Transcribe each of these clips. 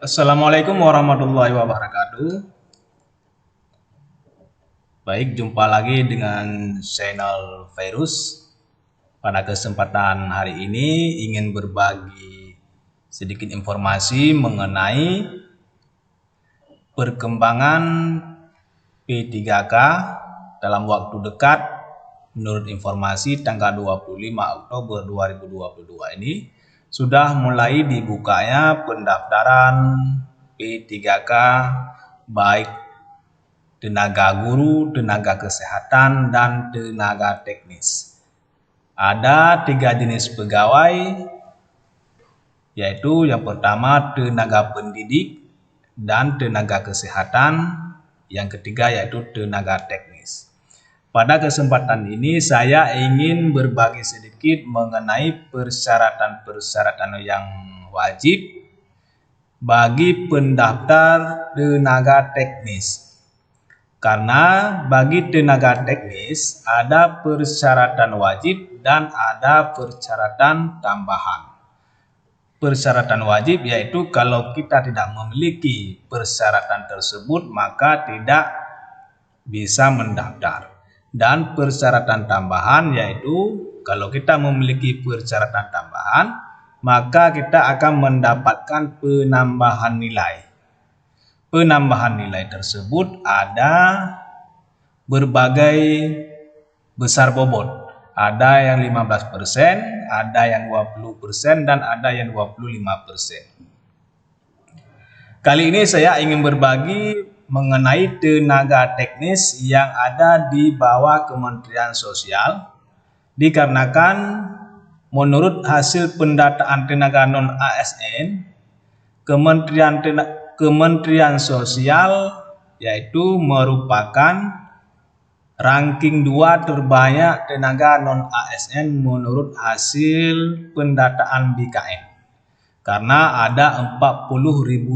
Assalamualaikum warahmatullahi wabarakatuh. Baik, jumpa lagi dengan channel Virus. Pada kesempatan hari ini ingin berbagi sedikit informasi mengenai perkembangan P3K dalam waktu dekat. Menurut informasi tanggal 25 Oktober 2022 ini sudah mulai dibukanya pendaftaran P3K baik tenaga guru, tenaga kesehatan, dan tenaga teknis. Ada 3 jenis pegawai, yaitu yang pertama tenaga pendidik dan tenaga kesehatan, yang ketiga yaitu tenaga teknis. Pada kesempatan ini saya ingin berbagi sedikit mengenai persyaratan-persyaratan yang wajib bagi pendaftar tenaga teknis. Karena bagi tenaga teknis ada persyaratan wajib dan ada persyaratan tambahan. Persyaratan wajib yaitu kalau kita tidak memiliki persyaratan tersebut maka tidak bisa mendaftar. Dan persyaratan tambahan yaitu kalau kita memiliki persyaratan tambahan maka kita akan mendapatkan penambahan nilai. Penambahan nilai tersebut ada berbagai besar bobot. Ada yang 15%, ada yang 20%, dan ada yang 25%. Kali ini saya ingin berbagi mengenai tenaga teknis yang ada di bawah Kementerian Sosial. Dikarenakan menurut hasil pendataan tenaga non-ASN, Kementerian Sosial yaitu merupakan ranking 2 terbanyak tenaga non-ASN menurut hasil pendataan BKN. Karena ada 40.000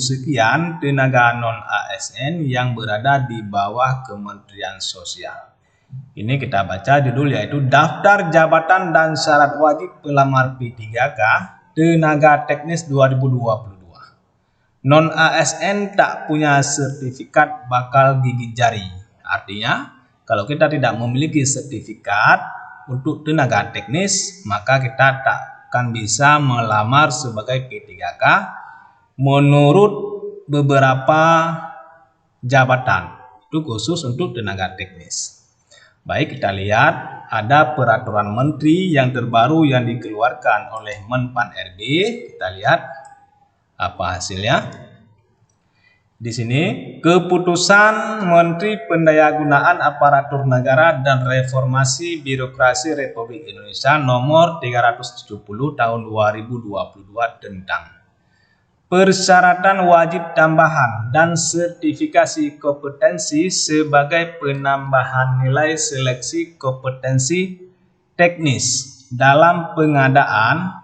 sekian tenaga non-ASN yang berada di bawah Kementerian Sosial. Ini kita baca judul yaitu Daftar Jabatan dan Syarat Wajib Pelamar P3K Tenaga Teknis 2022. Non-ASN tak punya sertifikat bakal gigit jari. Artinya, kalau kita tidak memiliki sertifikat untuk tenaga teknis, maka kita tak akan bisa melamar sebagai P3K menurut beberapa jabatan. Itu khusus untuk tenaga teknis. Baik, kita lihat ada peraturan menteri yang terbaru yang dikeluarkan oleh Menpan RB. Kita lihat apa hasilnya? Di sini, Keputusan Menteri Pendayagunaan Aparatur Negara dan Reformasi Birokrasi Republik Indonesia Nomor 370 Tahun 2022 tentang persyaratan wajib tambahan dan sertifikasi kompetensi sebagai penambahan nilai seleksi kompetensi teknis dalam pengadaan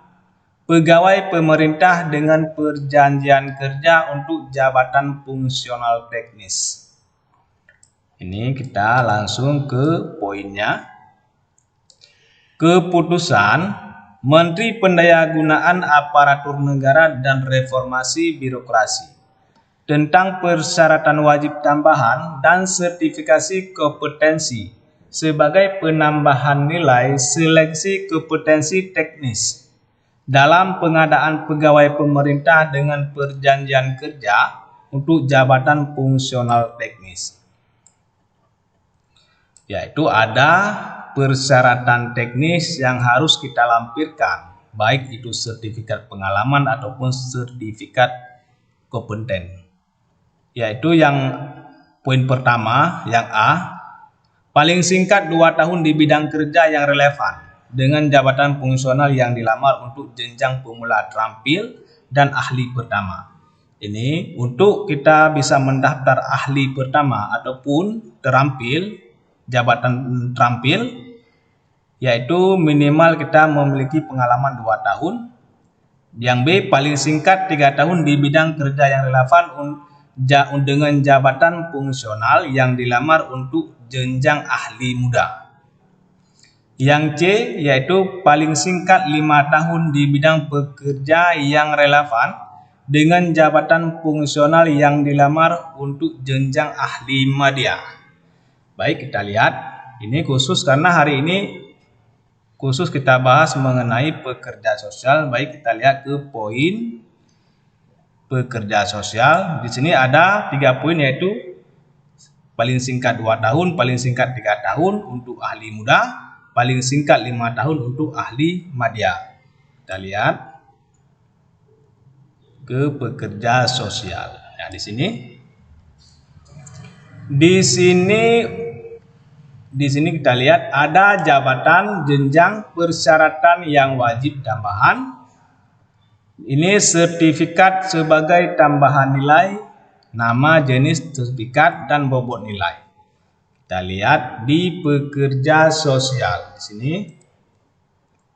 pegawai pemerintah dengan perjanjian kerja untuk jabatan fungsional teknis. Ini kita langsung ke poinnya. Keputusan Menteri Pendayagunaan Aparatur Negara dan Reformasi Birokrasi tentang persyaratan wajib tambahan dan sertifikasi kompetensi sebagai penambahan nilai seleksi kompetensi teknis dalam pengadaan pegawai pemerintah dengan perjanjian kerja untuk jabatan fungsional teknis. Yaitu ada persyaratan teknis yang harus kita lampirkan, baik itu sertifikat pengalaman ataupun sertifikat kompeten. Yaitu yang poin pertama, yang A, paling singkat 2 tahun di bidang kerja yang relevan dengan jabatan fungsional yang dilamar untuk jenjang pemula terampil dan ahli pertama. Ini untuk kita bisa mendaftar ahli pertama ataupun terampil, jabatan terampil, yaitu minimal kita memiliki pengalaman 2 tahun. Yang B, paling singkat 3 tahun di bidang kerja yang relevan dengan jabatan fungsional yang dilamar untuk jenjang ahli muda. Yang C, yaitu paling singkat 5 tahun di bidang pekerja yang relevan dengan jabatan fungsional yang dilamar untuk jenjang ahli madya. Baik, kita lihat. Ini khusus karena hari ini khusus kita bahas mengenai pekerja sosial. Baik, kita lihat ke poin pekerja sosial. Di sini ada 3 poin, yaitu paling singkat 2 tahun, paling singkat 3 tahun untuk ahli muda, paling singkat 5 tahun untuk ahli madya. Kita lihat ke pekerja sosial. Nah, di sini kita lihat ada jabatan jenjang persyaratan yang wajib tambahan. Ini sertifikat sebagai tambahan nilai, nama, jenis sertifikat, dan bobot nilai. Kita lihat di pekerja sosial. Di sini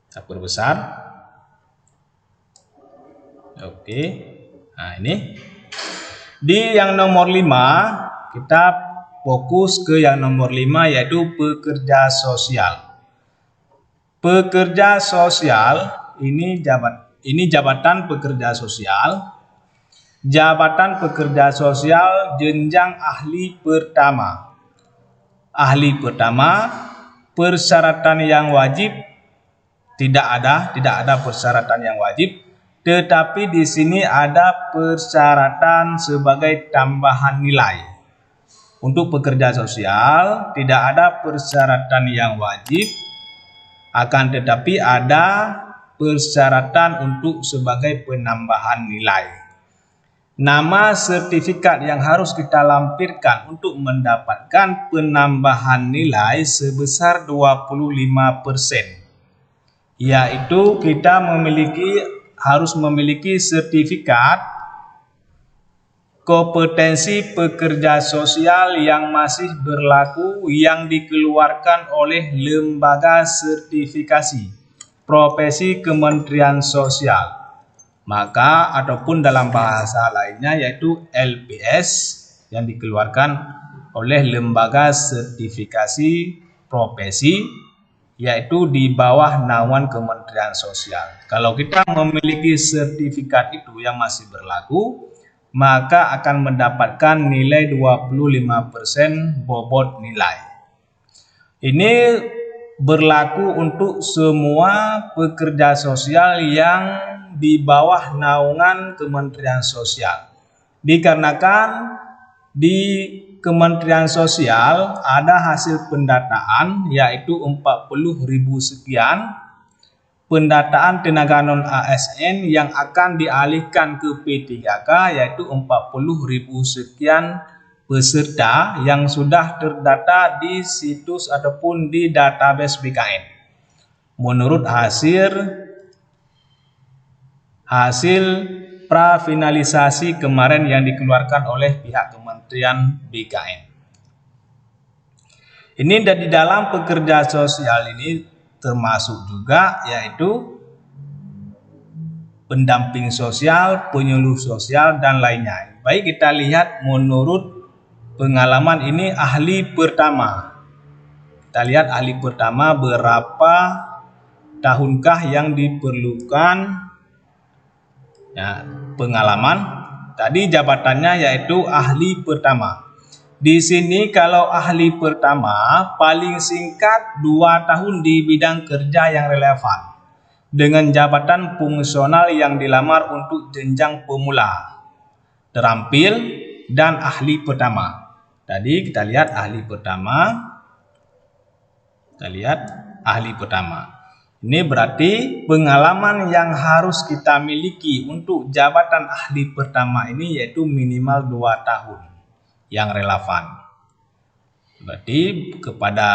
kita perbesar. Oke. Nah, ini di yang nomor 5 kita fokus ke yang nomor 5, yaitu pekerja sosial. Pekerja sosial ini jabatan pekerja sosial. Jabatan pekerja sosial jenjang ahli pertama. Ahli pertama, persyaratan yang wajib tidak ada persyaratan yang wajib, tetapi di sini ada persyaratan sebagai tambahan nilai. Untuk pekerja sosial tidak ada persyaratan yang wajib, akan tetapi ada persyaratan untuk sebagai penambahan nilai. Nama sertifikat yang harus kita lampirkan untuk mendapatkan penambahan nilai sebesar 25%, yaitu kita harus memiliki sertifikat kompetensi pekerja sosial yang masih berlaku yang dikeluarkan oleh lembaga sertifikasi profesi Kementerian Sosial. Maka ataupun dalam bahasa lainnya yaitu LPS yang dikeluarkan oleh lembaga sertifikasi profesi, yaitu di bawah naungan Kementerian Sosial. Kalau kita memiliki sertifikat itu yang masih berlaku, maka akan mendapatkan nilai 25% bobot nilai. Ini berlaku untuk semua pekerja sosial yang di bawah naungan Kementerian Sosial. Dikarenakan di Kementerian Sosial ada hasil pendataan yaitu 40.000 sekian pendataan tenaga non ASN yang akan dialihkan ke P3K, yaitu 40.000 sekian peserta yang sudah terdata di situs ataupun di database BKN. Menurut hasil prafinalisasi kemarin yang dikeluarkan oleh pihak Kementerian BKN. Ini di dalam pekerja sosial ini termasuk juga yaitu pendamping sosial, penyuluh sosial, dan lainnya. Baik, kita lihat menurut pengalaman ini ahli pertama. Kita lihat ahli pertama berapa tahunkah yang diperlukan ya, pengalaman. Tadi jabatannya yaitu ahli pertama. Di sini kalau ahli pertama paling singkat 2 tahun di bidang kerja yang relevan dengan jabatan fungsional yang dilamar untuk jenjang pemula, terampil, dan ahli pertama. Tadi kita lihat ahli pertama. Kita lihat ahli pertama. Ini berarti pengalaman yang harus kita miliki untuk jabatan ahli pertama ini yaitu minimal 2 tahun yang relevan. Berarti kepada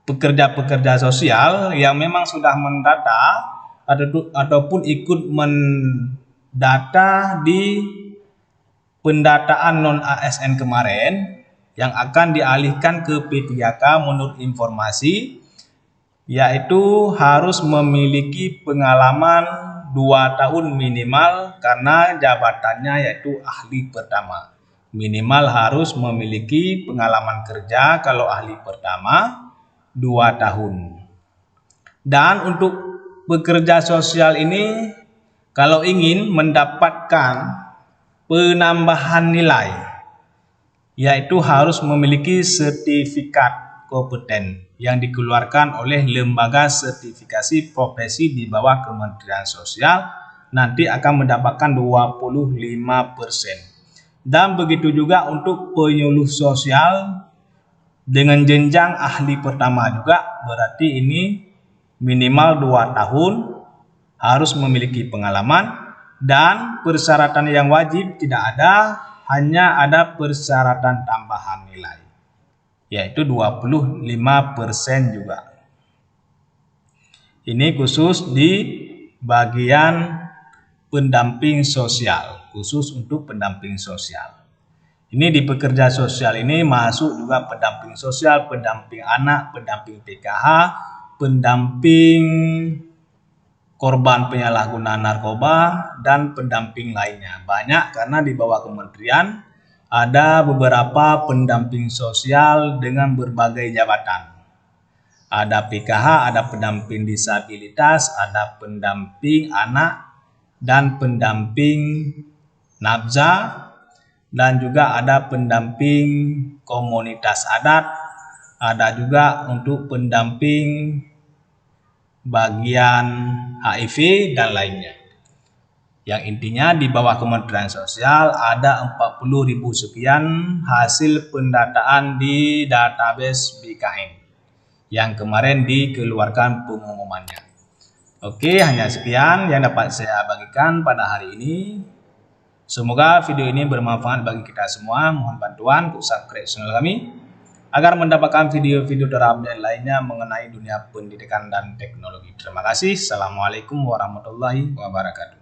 pekerja-pekerja sosial yang memang sudah mendata ataupun ikut mendata di pendataan non ASN kemarin yang akan dialihkan ke P3K menurut informasi, yaitu harus memiliki pengalaman 2 tahun minimal karena jabatannya yaitu ahli pertama. Minimal harus memiliki pengalaman kerja kalau ahli pertama 2 tahun. Dan untuk pekerja sosial ini Kalau ingin mendapatkan penambahan nilai, yaitu harus memiliki sertifikat kompeten yang dikeluarkan oleh lembaga sertifikasi profesi di bawah Kementerian Sosial, nanti akan mendapatkan 25%. Dan begitu juga untuk penyuluh sosial dengan jenjang ahli pertama juga, berarti ini minimal 2 tahun, harus memiliki pengalaman, dan persyaratan yang wajib tidak ada, hanya ada persyaratan tambahan nilai, yaitu 25% juga. Ini khusus di bagian pendamping sosial, khusus untuk pendamping sosial. Ini di pekerja sosial ini masuk juga pendamping sosial, pendamping anak, pendamping PKH, pendamping korban penyalahgunaan narkoba, dan pendamping lainnya. Banyak karena di bawah kementerian ada beberapa pendamping sosial dengan berbagai jabatan. Ada PKH, ada pendamping disabilitas, ada pendamping anak, dan pendamping nafza, dan juga ada pendamping komunitas adat, ada juga untuk pendamping bagian HIV dan lainnya. Yang intinya di bawah Kementerian Sosial ada 40.000 sekian hasil pendataan di database BKN yang kemarin dikeluarkan pengumumannya. Oke, hanya sekian yang dapat saya bagikan pada hari ini. Semoga video ini bermanfaat bagi kita semua. Mohon bantuan untuk subscribe channel kami agar mendapatkan video-video terupdate lainnya mengenai dunia pendidikan dan teknologi. Terima kasih. Assalamualaikum warahmatullahi wabarakatuh.